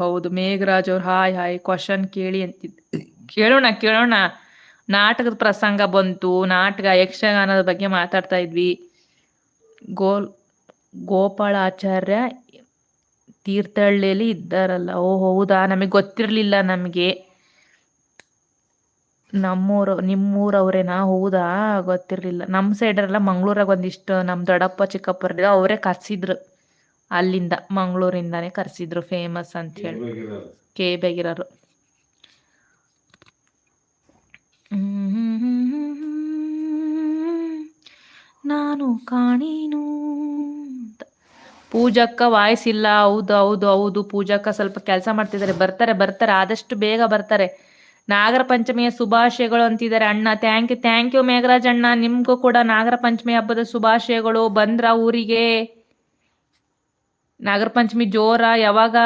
ಹೌದು, ಮೇಘರಾಜ್ ಅವ್ರು hi hi question ಕೇಳಿ ಅಂತಿದ್ದು. ಕೇಳೋಣ. ನಾಟಕದ ಪ್ರಸಂಗ ಬಂತು, ನಾಟಕ ಯಕ್ಷಗಾನದ ಬಗ್ಗೆ ಮಾತಾಡ್ತಾ ಇದ್ವಿ. ಗೋಪಾಳಾಚಾರ್ಯ ತೀರ್ಥಹಳ್ಳಿಯಲ್ಲಿ ಇದ್ದಾರಲ್ಲ, ಓ ಹೌದಾ, ನಮಗೆ ಗೊತ್ತಿರಲಿಲ್ಲ. ನಮಗೆ ನಿಮ್ಮೂರವ್ರೇನಾ? ಹೌದಾ, ಗೊತ್ತಿರಲಿಲ್ಲ. ನಮ್ಮ ಸೈಡರೆಲ್ಲ ಮಂಗಳೂರಾಗ ಒಂದಿಷ್ಟು ನಮ್ಮ ದೊಡ್ಡಪ್ಪ ಚಿಕ್ಕಪ್ಪರ ಅವರೇ ಕರ್ಸಿದ್ರು, ಅಲ್ಲಿಂದ ಮಂಗಳೂರಿಂದಾನೇ ಕರ್ಸಿದ್ರು, ಫೇಮಸ್ ಅಂತ ಹೇಳಿ ಕೆ ಬೇಗಿರೋರು. ನಾನು ಕಾಣೀನು. ಪೂಜಕ್ಕ ವಾಯ್ಸ್ ಇಲ್ಲ. ಹೌದು, ಪೂಜಕ್ಕ ಸ್ವಲ್ಪ ಕೆಲಸ ಮಾಡ್ತಿದ್ದಾರೆ. ಬರ್ತಾರೆ, ಆದಷ್ಟು ಬೇಗ ಬರ್ತಾರೆ. ನಾಗರ ಪಂಚಮಿಯ ಶುಭಾಶಯಗಳು ಅಂತಿದ್ದಾರೆ ಅಣ್ಣ. ಥ್ಯಾಂಕ್ ಯು ಮೇಘರಾಜ್ ಅಣ್ಣ, ನಿಮ್ಗೂ ಕೂಡ ನಾಗರ ಪಂಚಮಿ ಹಬ್ಬದ ಶುಭಾಶಯಗಳು. ಬಂದ್ರ ಊರಿಗೆ? ನಾಗರ ಪಂಚಮಿ ಜೋರ? ಯಾವಾಗ?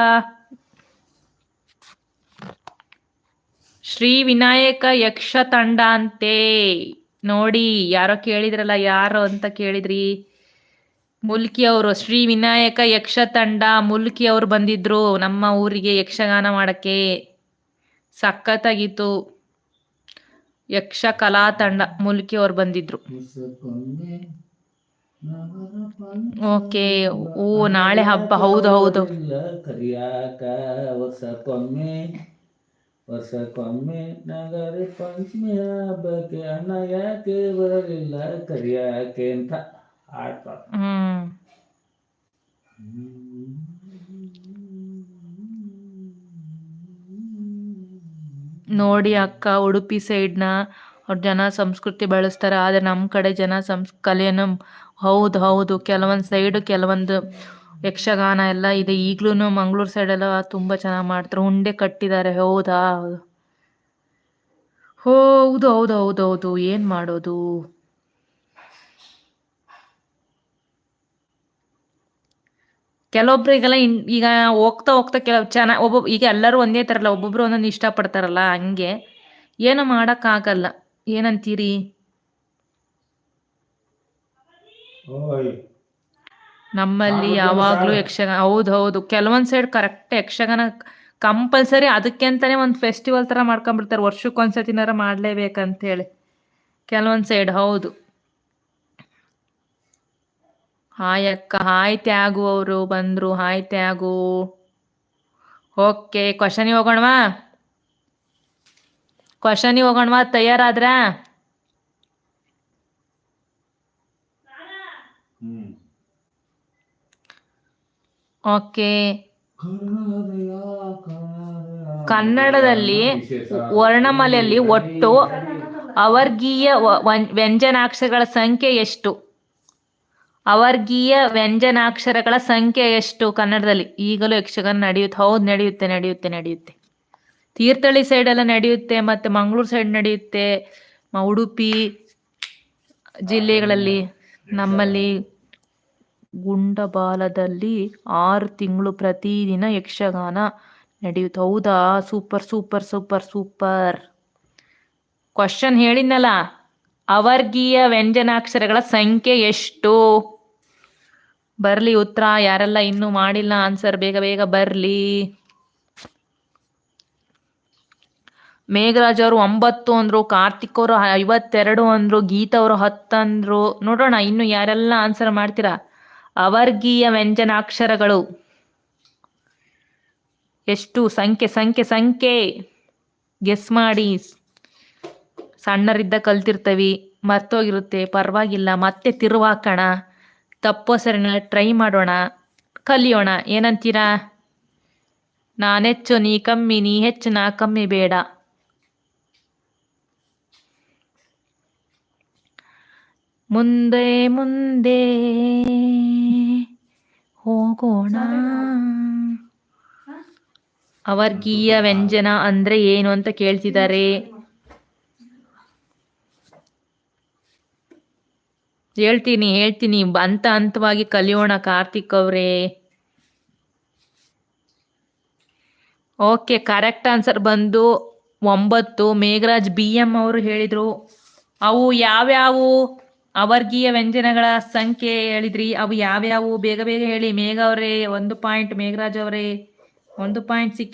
ಶ್ರೀ ವಿನಾಯಕ ಯಕ್ಷ ತಂಡ ಅಂತೆ ನೋಡಿ. ಯಾರೋ ಕೇಳಿದ್ರಲ್ಲ, ಯಾರು ಅಂತ ಕೇಳಿದ್ರಿ? ಮುಲ್ಕಿ ಅವರು. ಶ್ರೀ ವಿನಾಯಕ ಯಕ್ಷ ತಂಡ ಮುಲ್ಕಿ ಅವರು ಬಂದಿದ್ರು ನಮ್ಮ ಊರಿಗೆ ಯಕ್ಷಗಾನ ಮಾಡಕ್ಕೆ. ಸಖತ್ತಾಗಿತ್ತು. ಯಕ್ಷ ಕಲಾ ತಂಡ ಮುಲ್ಕಿ ಅವ್ರು ಬಂದಿದ್ರು. ಓಕೆ. ಓ, ನಾಳೆ ಹಬ್ಬ. ಹೌದು. ವರ್ಷಕ್ಕೊಮ್ಮೆ ನಗರ ಪಂಚಮಿ ಹಬ್ಬಕ್ಕೆ ಅಣ್ಣ ಯಾಕೆ ಬರಲಿಲ್ಲ ಕರಿಯಾಕೆ ಅಂತ ಆಡ್ತಾರೆ. ನೋಡಿ ಅಕ್ಕ, ಉಡುಪಿ ಸೈಡ್ನ ಅವ್ರ ಜನ ಸಂಸ್ಕೃತಿ ಬೆಳೆಸ್ತಾರೆ, ಆದರೆ ನಮ್ಮ ಕಡೆ ಜನ ಕಲೆಯನ್ನು ಹೌದು ಕೆಲವೊಂದು ಸೈಡು ಕೆಲವೊಂದು ಯಕ್ಷಗಾನ ಎಲ್ಲ ಇದೆ ಈಗ್ಲೂ. ಮಂಗಳೂರು ಸೈಡೆಲ್ಲ ತುಂಬ ಚೆನ್ನಾಗಿ ಮಾಡ್ತಾರೆ, ಉಂಡೆ ಕಟ್ಟಿದ್ದಾರೆ. ಹೌದಾ? ಹೌದು. ಏನು ಮಾಡೋದು? ಕೆಲವೊಬ್ರಿಗೆಲ್ಲ ಈಗ ಹೋಗ್ತಾ ಕೆಲವು ಚೆನ್ನಾಗಿ ಈಗ ಎಲ್ಲರೂ ಒಂದೇ ಥರಲ್ಲ, ಒಬ್ಬೊಬ್ರು ಒಂದೊಂದು ಇಷ್ಟಪಡ್ತಾರಲ್ಲ, ಹಂಗೆ ಏನೋ ಮಾಡೋಕ್ಕಾಗಲ್ಲ. ಏನಂತೀರಿ? ನಮ್ಮಲ್ಲಿ ಯಾವಾಗಲೂ ಯಕ್ಷಗಾನ. ಹೌದು, ಕೆಲವೊಂದು ಸೈಡ್ ಕರೆಕ್ಟ್ ಯಕ್ಷಗಾನ ಕಂಪಲ್ಸರಿ. ಅದಕ್ಕೆ ಅಂತಾನೆ ಒಂದು ಫೆಸ್ಟಿವಲ್ ಥರ ಮಾಡ್ಕೊಂಡ್ಬಿಡ್ತಾರೆ, ವರ್ಷಕ್ಕೊಂದ್ಸತಿನಾರ ಮಾಡಲೇಬೇಕಂತೇಳಿ ಕೆಲವೊಂದು ಸೈಡ್. ಹೌದು. ಹಾಯ್ ಅಕ್ಕ. ಹಾಯ್ ತ್ಯಾಗು ಅವರು ಬಂದರು. ಹಾಯ್ ತ್ಯಾಗು. ಓಕೆ, ಕ್ವಶನಿಗೆ ಹೋಗೋಣವಾ? ತಯಾರಾದ್ರ? ಓಕೆ. ಕನ್ನಡದಲ್ಲಿ ವರ್ಣಮಾಲೆಯಲ್ಲಿ ಒಟ್ಟು ಅವರ್ಗೀಯ ವ್ಯಂಜನಾಕ್ಷರಗಳ ಸಂಖ್ಯೆ ಎಷ್ಟು? ಅವರ್ಗೀಯ ವ್ಯಂಜನಾಕ್ಷರಗಳ ಸಂಖ್ಯೆ ಎಷ್ಟು ಕನ್ನಡದಲ್ಲಿ? ಈಗಲೂ ಯಕ್ಷಗಾನ ನಡೆಯುತ್ತೆ? ಹೌದು, ನಡೆಯುತ್ತೆ. ತೀರ್ಥಹಳ್ಳಿ ಸೈಡೆಲ್ಲ ನಡೆಯುತ್ತೆ, ಮತ್ತು ಮಂಗಳೂರು ಸೈಡ್ ನಡೆಯುತ್ತೆ, ಉಡುಪಿ ಜಿಲ್ಲೆಗಳಲ್ಲಿ. ನಮ್ಮಲ್ಲಿ ಗುಂಡಬಾಲದಲ್ಲಿ 6 ತಿಂಗಳು ಪ್ರತಿದಿನ ಯಕ್ಷಗಾನ ನಡೆಯುತ್ತೆ. ಹೌದಾ? ಸೂಪರ್. ಕ್ವಶನ್ ಹೇಳಿದ್ನಲ್ಲ, ಅವರ್ಗೀಯ ವ್ಯಂಜನಾಕ್ಷರಗಳ ಸಂಖ್ಯೆ ಎಷ್ಟು? ಬರ್ಲಿ ಉತ್ತರ. ಯಾರೆಲ್ಲ ಇನ್ನೂ ಮಾಡಿಲ್ಲ ಆನ್ಸರ್, ಬೇಗ ಬರ್ಲಿ. ಮೇಘರಾಜ್ ಅವರು 9 ಅಂದ್ರು, ಕಾರ್ತಿಕ್ ಅವರು 52 ಅಂದ್ರು, ಗೀತಾ ಅವರು 10 ಅಂದ್ರು. ನೋಡೋಣ ಇನ್ನು ಯಾರೆಲ್ಲ ಆನ್ಸರ್ ಮಾಡ್ತೀರಾ. ಅವರ್ಗೀಯ ವ್ಯಂಜನಾಕ್ಷರಗಳು ಎಷ್ಟು? ಸಂಖ್ಯೆ ಗೆಸ್ ಮಾಡಿ. ಸಣ್ಣರಿದ್ದ ಕಲ್ತಿರ್ತೀವಿ, ಮರ್ತೋಗಿರುತ್ತೆ, ಪರವಾಗಿಲ್ಲ, ಮತ್ತೆ ತಿರುವಾಕೋಣ. ತಪ್ಪೋ ಸರಿನ ಟ್ರೈ ಮಾಡೋಣ, ಕಲಿಯೋಣ. ಏನಂತೀರಾ? ನಾನೆಚ್ಚು ನೀ ಕಮ್ಮಿ, ನೀ ಹೆಚ್ಚು ನಾ ಕಮ್ಮಿ ಬೇಡ. ಮುಂದೆ ಹೋಗೋಣ. ಅವರ್ಗೀಯ ವ್ಯಂಜನ ಅಂದ್ರೆ ಏನು ಅಂತ ಕೇಳ್ತಿದ್ದಾರೆ. ಹೇಳ್ತೀನಿ ಹಂತವಾಗಿ ಕಲಿಯೋಣ ಕಾರ್ತಿಕ್ ಅವರೇ. ಓಕೆ, ಕರೆಕ್ಟ್ ಆನ್ಸರ್ ಬಂದು 9. ಮೇಘರಾಜ್ BM ಅವರು ಹೇಳಿದ್ರು. ಅವು ಯಾವ್ಯಾವು ಅವರ್ಗೀಯ ವ್ಯಂಜನಗಳ ಸಂಖ್ಯೆ ಹೇಳಿದ್ರಿ? ಅವು ಯಾವ್ಯಾವು? ಬೇಗ ಹೇಳಿ ಮೇಘ ಅವರೇ. 1 ಪಾಯಿಂಟ್ ಮೇಘರಾಜ್ ಅವರೇ. 1 ಪಾಯಿಂಟ್